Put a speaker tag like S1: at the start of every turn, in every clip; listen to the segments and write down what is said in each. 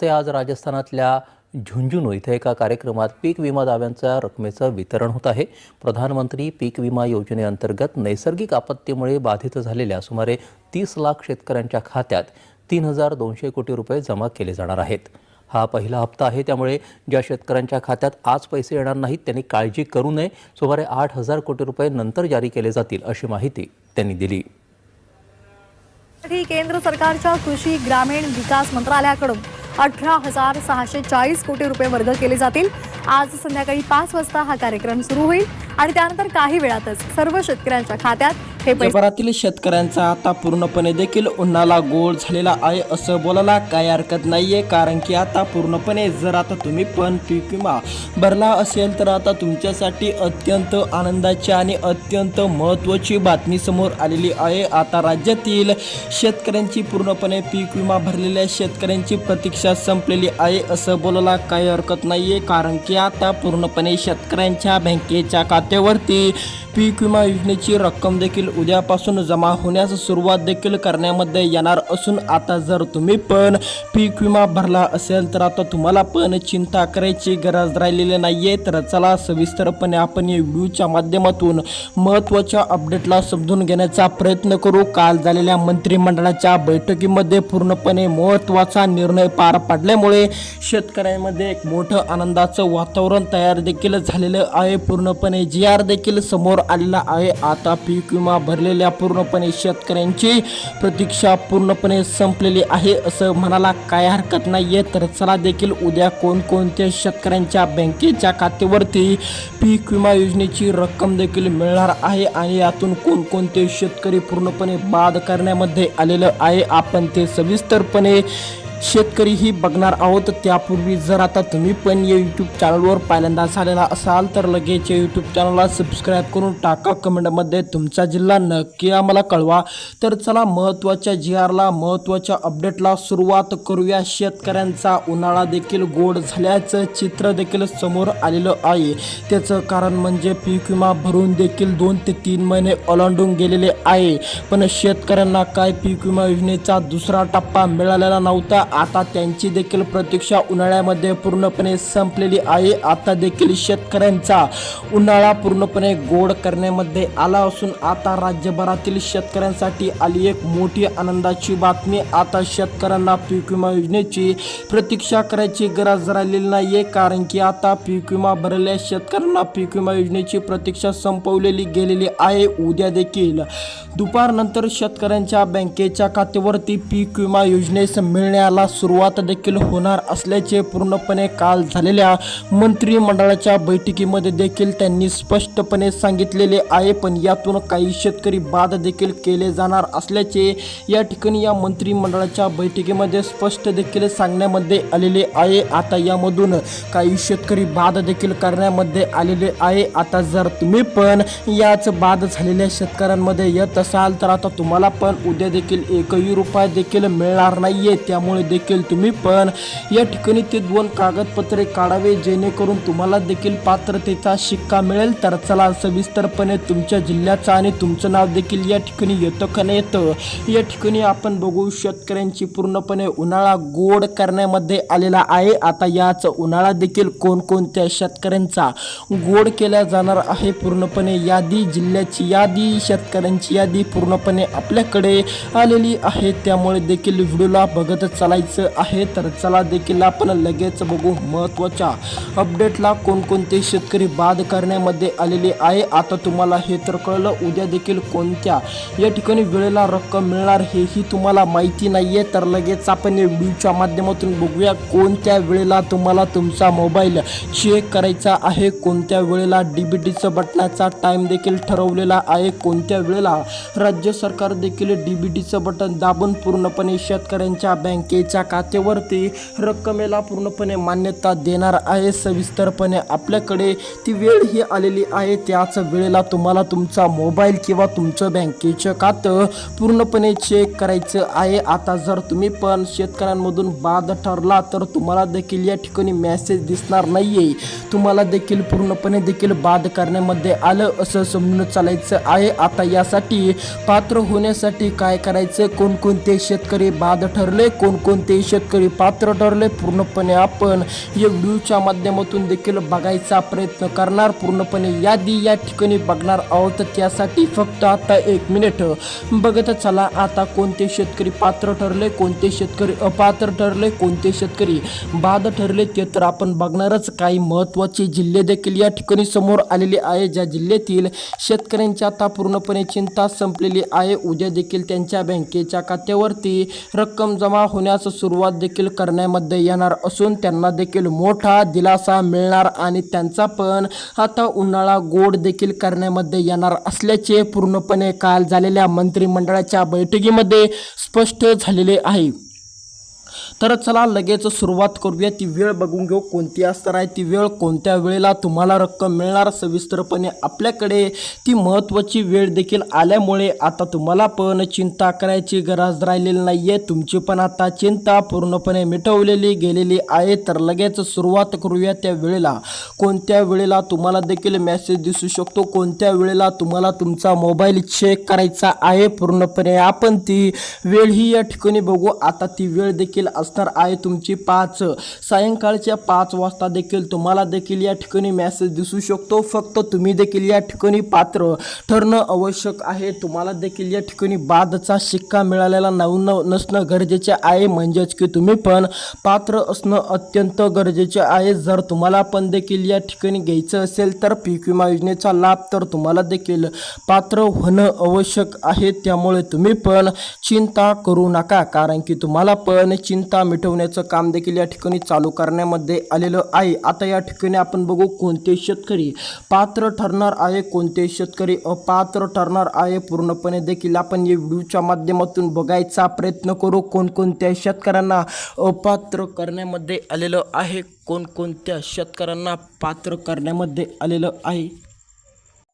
S1: हस्ते आज राजस्थानातल्या झुंझुनू इथे एका कार्यक्रमात पीक विमा दाव्यांच्या रकमेचं वितरण होत आहे। प्रधानमंत्री पीक विमा योजनेअंतर्गत नैसर्गिक आपत्तीमुळे बाधित झालेल्या सुमारे 30 लाख शेतकऱ्यांच्या खात्यात 3200 कोटी रुपये जमा केले जाणार आहेत। हा पहिला हप्ता आहे, त्यामुळे ज्या शेतकऱ्यांच्या खात्यात आज पैसे येणार नाहीत त्यांनी काळजी करू नये। सुमारे 8000 कोटी रुपये नंतर जारी केले जातील अशी माहिती त्यांनी दिली।
S2: केंद्र सरकारच्या कृषी ग्रामीण विकास मंत्रालयाकडून 18,640 कोटी रुपये वर्ग केले जातील। आज संध्याकाळी 5 वाजता हा कार्यक्रम सुरू होईल आणि त्यानंतर काही वेळातच सर्व शेतकऱ्यांच्या खात्यात हे पैसे
S3: जगभरातील शेतकऱ्यांचा आता पूर्णपणे देखील उन्हाला गोळ झालेला आहे असं बोलायला काही हरकत नाहीये, कारण की आता पूर्णपणे जर आता तुम्ही पण पीक विमा भरला असेल तर आता तुमच्यासाठी अत्यंत आनंदाची आणि अत्यंत महत्त्वाची बातमी समोर आलेली आहे। आता राज्यातील शेतकऱ्यांची पूर्णपणे पीक विमा भरलेल्या शेतकऱ्यांची प्रतीक्षा संपलेली आहे असं बोलायला काही हरकत नाहीये, कारण की आता पूर्णपणे शेतकऱ्यांच्या बँकेच्या खात्यावरती पीक विमा योजनेची रक्कम देखील उद्यापासून जमा होण्यास सुरुवात देखील करण्यामध्ये येणार असून आता जर तुम्ही पण पीक विमा भरला असेल तर आता तुम्हाला पण चिंता करायची गरज राहिलेली नाहीये। तर चला सविस्तरपणे आपण या व्हिडिओच्या माध्यमातून महत्त्वाच्या अपडेटला समजून घेण्याचा प्रयत्न करू। काल झालेल्या मंत्रिमंडळाच्या बैठकीमध्ये पूर्णपणे महत्त्वाचा निर्णय पार पडल्यामुळे शेतकऱ्यांमध्ये एक मोठं आनंदाचं वातावरण तयार देखील झालेलं आहे। पूर्णपणे जी.आर. देखील समोर आलेला आहे। आता पीक विमा भरलेल्या पूर्णपणे शेतकऱ्यांची प्रतीक्षा पूर्णपणे संपलेली आहे असं म्हणायला काय हरकत नाहीये। तर चला देखील उद्या कोणकोणत्या शेतकऱ्यांच्या बँकेच्या खात्यावरती पीक विमा योजनेची रक्कम देखील मिळणार आहे आणि यातून कोणकोणते शेतकरी पूर्णपणे बाद करण्यामध्ये आलेलं आहे आपण ते सविस्तरपणे शेतकरी ही बघणार आहोत। त्यापूर्वी जर आता तुम्ही पण या यूट्यूब चॅनलवर पहिल्यांदा झालेला असाल तर लगेच या यूट्यूब चॅनलला सबस्क्राईब करून टाका। कमेंटमध्ये तुमचा जिल्हा नक्की आम्हाला कळवा। तर चला महत्त्वाच्या जी.आरला महत्त्वाच्या अपडेटला सुरुवात करूया। शेतकऱ्यांचा उन्हाळा देखील गोड झाल्याचं चित्र देखील समोर आलेलं आहे। त्याचं कारण म्हणजे पीक विमा भरून देखील 2 ते 3 महिने ओलांडून गेलेले आहे, पण शेतकऱ्यांना काय पीक विमा योजनेचा दुसरा टप्पा मिळालेला नव्हता। आता त्यांची देखील प्रतीक्षा उन्हाळ्यामध्ये पूर्णपणे संपलेली आहे। आता देखील शेतकऱ्यांचा उन्हाळा पूर्णपणे गोड करण्यामध्ये आला असून आता राज्यभरातील शेतकऱ्यांसाठी आली एक मोठी आनंदाची बातमी। आता शेतकऱ्यांना पीक विमा योजनेची प्रतीक्षा करायची गरज राहिलेली नाहीये, कारण की आता पीक विमा भरलेल्या शेतकऱ्यांना पीक विमा योजनेची प्रतीक्षा संपवलेली गेलेली आहे। उद्या देखील दुपारनंतर शेतकऱ्यांच्या बँकेच्या खात्यावरती पीक विमा योजनेस मिळण्याला सुरुवात देखील होणार असल्याचे पूर्णपणे काल झालेल्या मंत्रिमंडळाच्या बैठकीमध्ये देखील त्यांनी स्पष्टपणे सांगितलेले आहे। पण यातून काही शेतकरी बाद देखील केले जाणार असल्याचे या ठिकाणी या मंत्रिमंडळाच्या बैठकीमध्ये स्पष्ट देखील सांगण्यामध्ये आलेले आहे। आता यामधून काही शेतकरी बाद देखील करण्यामध्ये आलेले आहे। आता जर तुम्ही पण याच बाद झालेल्या शेतकऱ्यांमध्ये येत असाल तर आता तुम्हाला पण उद्या देखील 1 रुपया देखील मिळणार नाहीये। त्यामुळे देखील तुम्ही पण या ठिकाणी ते 2 कागदपत्रे काढावे जेणेकरून तुम्हाला देखील पात्रतेचा शिक्का मिळेल। तर चला सविस्तरपणे तुमच्या जिल्ह्याचा आणि तुमचं नाव देखील या ठिकाणी येतं का नाही येतं या ठिकाणी आपण बघू। शेतकऱ्यांची पूर्णपणे उन्हाळा गोड करण्यामध्ये आलेला आहे। आता याच उन्हाळा देखील कोणकोणत्या शेतकऱ्यांचा गोड केला जाणार आहे पूर्णपणे यादी, जिल्ह्याची यादी, शेतकऱ्यांची यादी पूर्णपणे आपल्याकडे आलेली आहे। त्यामुळे देखील व्हिडिओला बघत चालायचं आहे। तर चला देखील आपण लगेच बघू महत्त्वाच्या अपडेटला कोणकोणते शेतकरी बाद करण्यामध्ये आलेले आहे। आता तुम्हाला हे तर कळलं, उद्या देखील कोणत्या या ठिकाणी वेळेला रक्कम मिळणार हेही तुम्हाला माहिती नाहीये। तर लगेच आपण या व्हिडिओच्या माध्यमातून बघूया कोणत्या वेळेला तुम्हाला तुमचा मोबाईल चेक करायचा आहे, कोणत्या वेळेला डीबीटीचं बटनाचा टाइम देखील ठरवलेला आहे, कोणत्या वेळेला राज्य सरकार देखील डीबीटीचं बटन दाबून पूर्णपणे शेतकऱ्यांच्या बँकेच्या खात्यावरती रक्कमेला पूर्णपणे मान्यता देणार आहे। सविस्तरपणे आपल्याकडे ती वेळ ही आलेली आहे। त्याच वेळेला तुम्हाला तुमचा मोबाईल किंवा तुमचं बँकेचं खातं पूर्णपणे चेक करायचं आहे। आता जर तुम्ही पण शेतकऱ्यांमधून बाद ठरला तर तुम्हाला देखील या ठिकाणी मेसेज दिसणार नाहीये, तुम्हाला देखील पूर्णपणे देखील बाद करण्यामध्ये आलं असं समजून चालायचं आहे। आता यासाठी पात्र होण्यासाठी काय करायचं, कोणकोणते शेतकरी बाद ठरले, कोण कोणते शेतकरी पात्र ठरले पूर्णपणे आपण या व्हिडिओच्या माध्यमातून देखील बघायचा प्रयत्न करणार, पूर्णपणे यादी या ठिकाणी बघणार आहोत. त्यासाठी फक्त आता 1 मिनिट बघत चला. आता कोणते शेतकरी पात्र ठरले, कोणते शेतकरी अपात्र ठरले, कोणते शेतकरी बाद ठरले ते तर आपण बघणारच. काही महत्त्वाचे जिल्हे देखील या ठिकाणी समोर आलेले आहे, ज्या जिल्ह्यातील शेतकऱ्यांची आता पूर्णपणे चिंता संपलेली आहे. उद्या देखील त्यांच्या बँकेच्या खात्यावरती रक्कम जमा होण्यास सुरुवात देखील करण्यामध्ये येणार असून त्यांना देखील मोठा दिलासा मिळणार आणि त्यांचा पण आता उन्हाळा गोड देखील करण्यामध्ये येणार असल्याचे पूर्णपणे काल झालेल्या मंत्रिमंडळाच्या बैठकीमध्ये स्पष्ट झालेले आहे. तर चला लगेच सुरुवात करूया. ती वेळ बघून घेऊ कोणती असणार आहे, ती वेळ कोणत्या वेळेला तुम्हाला रक्कम मिळणार सविस्तरपणे आपल्याकडे ती महत्त्वाची वेळ देखील आल्यामुळे आता तुम्हाला पण चिंता करायची गरज राहिलेली नाही आहे. तुमची पण आता चिंता पूर्णपणे मिटवलेली गेलेली आहे. तर लगेच सुरुवात करूया त्या वेळेला. कोणत्या वेळेला तुम्हाला देखील मेसेज दिसू शकतो, कोणत्या वेळेला तुम्हाला तुमचा मोबाईल चेक करायचा आहे, पूर्णपणे आपण ती वेळ ही या ठिकाणी बघू. आता ती वेळ देखील असणार आहे तुमची सायंकाळच्या 5 वाजता देखील तुम्हाला देखील या ठिकाणी मेसेज दिसू शकतो. फक्त तुम्ही देखील या ठिकाणी पात्र ठरणं आवश्यक आहे. तुम्हाला देखील या ठिकाणी बादचा शिक्का मिळालेला नसणं गरजेचे आहे, म्हणजेच की तुम्ही पण पात्र असणं अत्यंत गरजेचे आहे. जर तुम्हाला पण देखील या ठिकाणी घ्यायचं असेल तर पीक विमा योजनेचा लाभ तर तुम्हाला देखील पात्र होणं आवश्यक आहे. त्यामुळे तुम्ही पण चिंता करू नका, कारण की तुम्हाला पण चिंता मिटवण्याचं काम देखील या ठिकाणी चालू करण्यामध्ये आलेलं आहे. आता या ठिकाणी आपण बघू कोणते शेतकरी पात्र ठरणार आहे, कोणते शेतकरी अपात्र ठरणार आहे. पूर्णपणे देखील आपण या व्हिडिओच्या माध्यमातून बघायचा प्रयत्न करू. कोणकोणत्या शेतकऱ्यांना अपात्र करण्यामध्ये आलेलं आहे, कोणकोणत्या शेतकऱ्यांना पात्र करण्यामध्ये आलेलं आहे,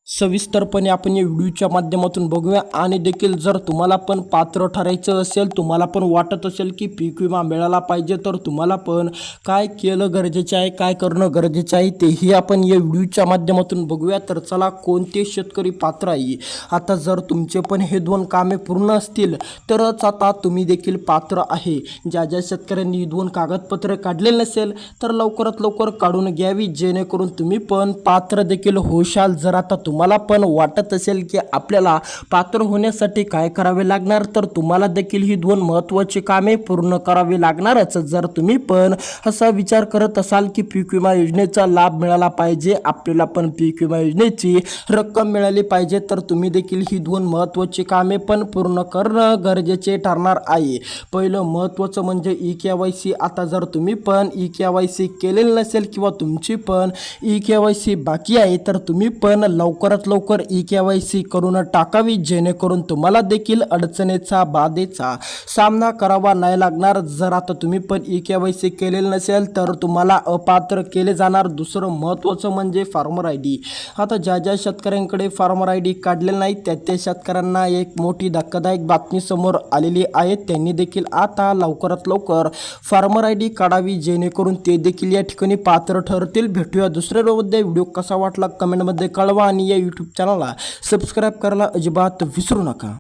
S3: सविस्तरपणे आपण या व्हिडिओच्या माध्यमातून बघूया. आणि देखील जर तुम्हाला पण पात्र ठरायचं असेल, तुम्हाला पण वाटत असेल की पीक विमा मिळाला पाहिजे, तर तुम्हाला पण काय केलं गरजेचे आहे, काय करणं गरजेचं आहे तेही आपण या व्हिडिओच्या माध्यमातून बघूया. तर चला, कोणते शेतकरी पात्र आहे. आता जर तुमचे पण हे 2 कामे पूर्ण असतील तरच आता तुम्ही देखील पात्र आहे. ज्या शेतकऱ्यांनी 2 कागदपत्र काढले नसेल तर लवकरात लवकर काढून घ्यावी, जेणेकरून तुम्ही पण पात्र देखील होशाल. जर आता तुम्हाला पण वाटत असेल की आपल्याला पात्र होण्यासाठी काय करावे लागणार, तर तुम्हाला देखील ही 2 महत्त्वाची कामे पूर्ण करावी लागणारच. जर तुम्ही पण असा विचार करत असाल की पीक विमा योजनेचा लाभ मिळाला पाहिजे, आपल्याला पण पीक विमा योजनेची रक्कम मिळाली पाहिजे, तर तुम्ही देखील ही 2 महत्त्वाची कामे पण पूर्ण करणं गरजेचे ठरणार आहे. पहिलं महत्त्वाचं म्हणजे EKYC. आता जर तुम्ही पण EKYC केलेलं नसेल किंवा तुमची पण EKYC बाकी आहे, तर तुम्ही पण लवकरात लवकर EKYC करून टाकावी, जेणेकरून तुम्हाला देखील अडचणीचा बाधेचा सामना करावा नाही लागणार. जर आता तुम्ही पण EKYC केलेलं नसेल तर तुम्हाला अपात्र केले जाणार. दुसरं महत्त्वाचं म्हणजे फार्मर ID. आता ज्या शेतकऱ्यांकडे फार्मर ID काढलेलं नाही त्या शेतकऱ्यांना एक मोठी धक्कादायक बातमी समोर आलेली आहे. त्यांनी देखील आता लवकरात लवकर फार्मर ID काढावी, जेणेकरून ते देखील या ठिकाणी पात्र ठरतील. भेटूया दुसऱ्या रोजमध्ये. व्हिडिओ कसा वाटला कमेंटमध्ये कळवा आणि या यूट्यूब चॅनलला सबस्क्राईब करायला अजिबात विसरू नका.